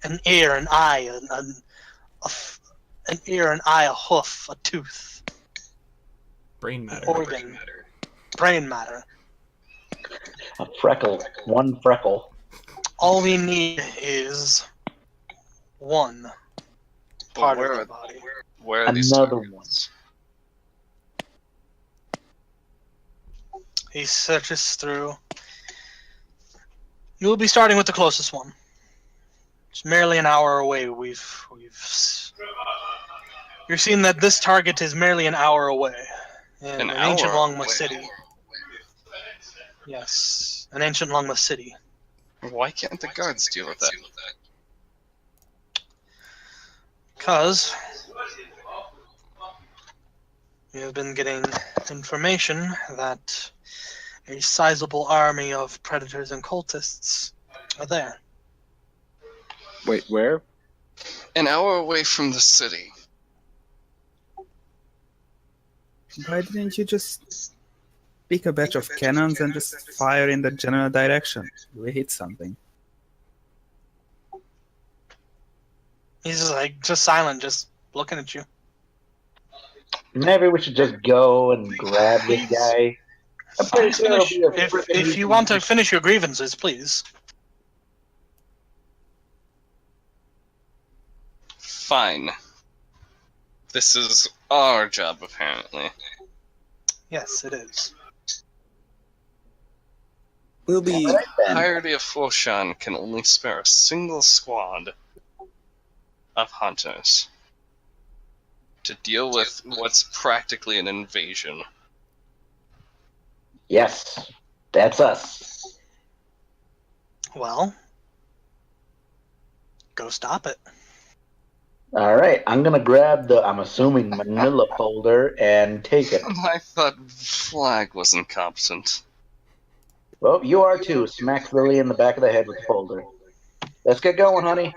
S2: An ear, an eye, an ear, an eye, a hoof, a tooth,
S4: Brain matter.
S2: organ, brain matter.
S7: A freckle. One freckle.
S2: All we need is one part of the body.
S8: Where are these
S7: Another
S8: targets?
S2: He searches through. You will be starting with the closest one. It's merely an hour away. You're seeing that this target is merely an hour away in an ancient Longma city. Yes, an ancient Longma city.
S8: Why can't the guards deal with that?
S2: Because we have been getting information that a sizable army of predators and cultists are there.
S3: Wait, where?
S8: An hour away from the city.
S6: Why didn't you just pick a batch of cannons and just fire in the general direction? We hit something.
S2: He's just like, just silent, just looking at you.
S7: Maybe we should just go and grab this guy. I'm pretty sure it'll be a freaking
S2: If you want to finish your grievances, please.
S8: Fine. This is our job, apparently.
S2: Yes, it is.
S3: We'll be.
S8: The entirety of Huoshan can only spare a single squad of hunters to deal with what's practically an invasion.
S7: Yes, that's us.
S2: Well, go stop it.
S7: All right, I'm gonna grab the, I'm assuming, manila folder and take it.
S8: I thought Flag was incompetent.
S7: Well, you are too. Smacks Lily in the back of the head with the folder. Let's get going, honey.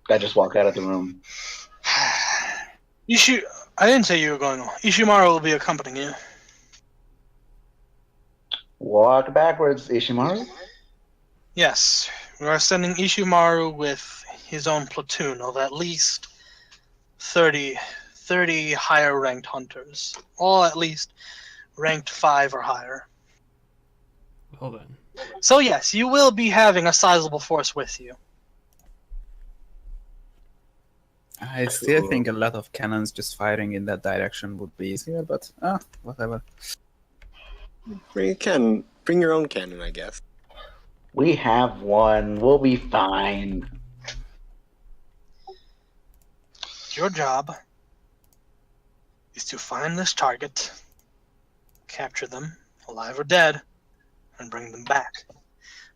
S7: I just walk out of the room.
S2: I didn't say you were going. Ishimaru will be accompanying you.
S7: Walk backwards, Ishimaru.
S2: Yes, we are sending Ishimaru with his own platoon of at least 30 higher ranked hunters. All at least ranked 5 or higher.
S4: Well then.
S2: So yes, you will be having a sizable force with you.
S6: I still think a lot of cannons just firing in that direction would be easier, but whatever.
S3: Bring a cannon. Bring your own cannon, I guess.
S7: We have one. We'll be fine.
S2: Your job is to find this target capture them, alive or dead, and bring them back.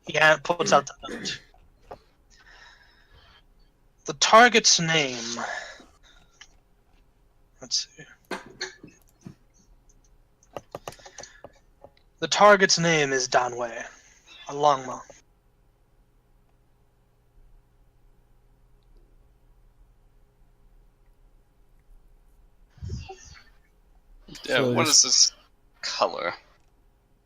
S2: He puts out the note. The target's name. Let's see. The target's name is Danwei, a Longma.
S8: Yeah,
S4: So
S8: what
S4: this-
S8: is this color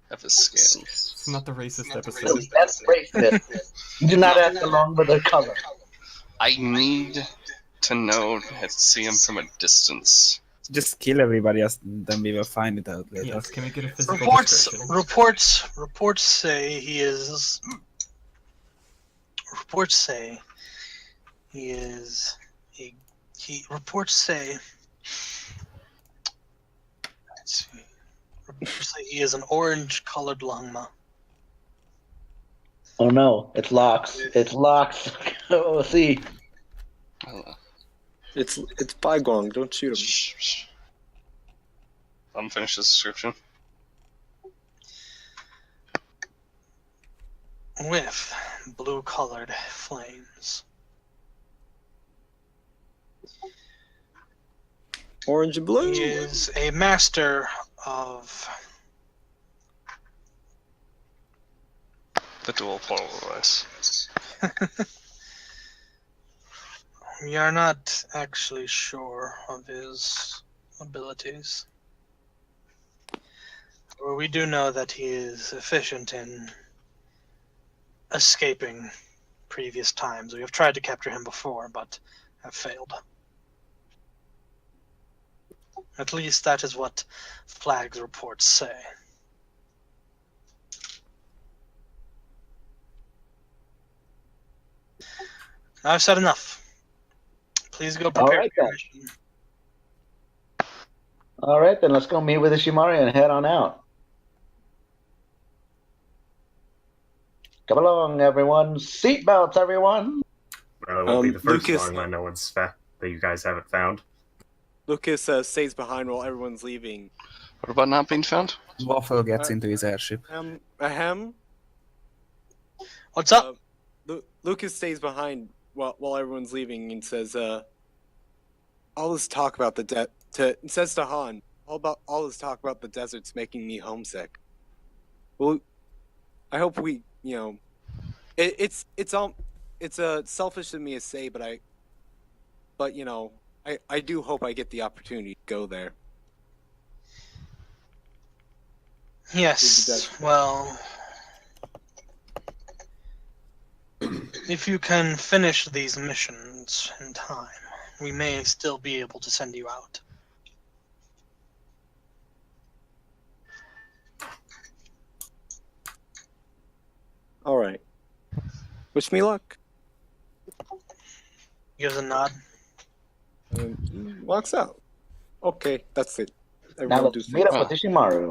S8: of his skin?
S4: It's not the racist episode.
S7: So that's racist. You do not ask along with the color.
S8: I need to know to see him from a distance.
S6: Just kill everybody, else, then we will find it out later.
S4: Yes, can we get a physical description?
S2: Reports say he is. Reports say he is. Reports say. Let's see. Reports say he is an orange-colored Longma.
S7: Oh no, it's locks. It's locks. Oh, see.
S3: It's Baigong. Don't shoot him.
S8: Shh, shh. I'm finished this description.
S2: With blue-colored flames.
S3: Orange and blue.
S2: He is a master of
S8: The dual portal device.
S2: We are not actually sure of his abilities. Well, we do know that he is efficient in escaping previous times. We have tried to capture him before, but have failed. At least that is what Flag's reports say. I've said enough. Please go prepare
S7: Alright,
S2: for your
S7: then.
S2: mission.
S7: All right, then let's go meet with Ishimari and head on out. Come along, everyone. Seatbelts, everyone.
S5: Well, it won't be the first
S3: Lucas-
S5: long one no one's that you guys haven't found.
S3: Lucas stays behind while everyone's leaving.
S8: What about not being found?
S6: Waffle gets into his airship.
S3: Ahem.
S2: What's up?
S3: Lucas stays behind while everyone's leaving and says, all this talk about the says to Han, all this talk about the desert's making me homesick. Well, I hope we, it's selfish of me to say, but I do hope I get the opportunity to go there.
S2: Yes, well, if you can finish these missions in time, we may still be able to send you out.
S3: All right. Wish me luck.
S2: Gives a nod.
S3: Walks out. Okay, that's it.
S7: Now
S3: Everyone
S7: let's
S3: do
S7: meet up
S8: Wow.
S7: with Ishimaru.